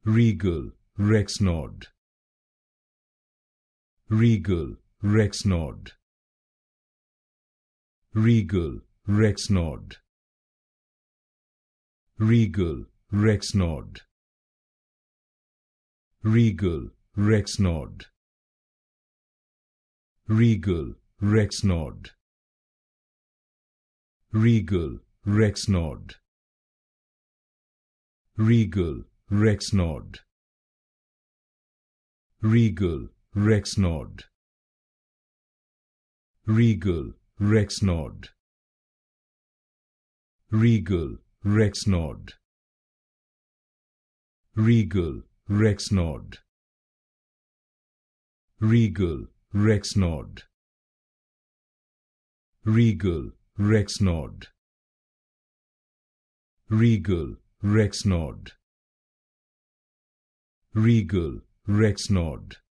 Regal Rexnord. Regal Rexnord. Regal Rexnord. Regal Rexnord. Regal Rexnord. Regal Rexnord. Regal Rexnord. Regal Rexnord. Regal Rexnord. Regal Rexnord. Regal Rexnord. Regal Rexnord. Regal Rexnord. Regal Rexnord. Regal Rexnord. Regal Rexnord.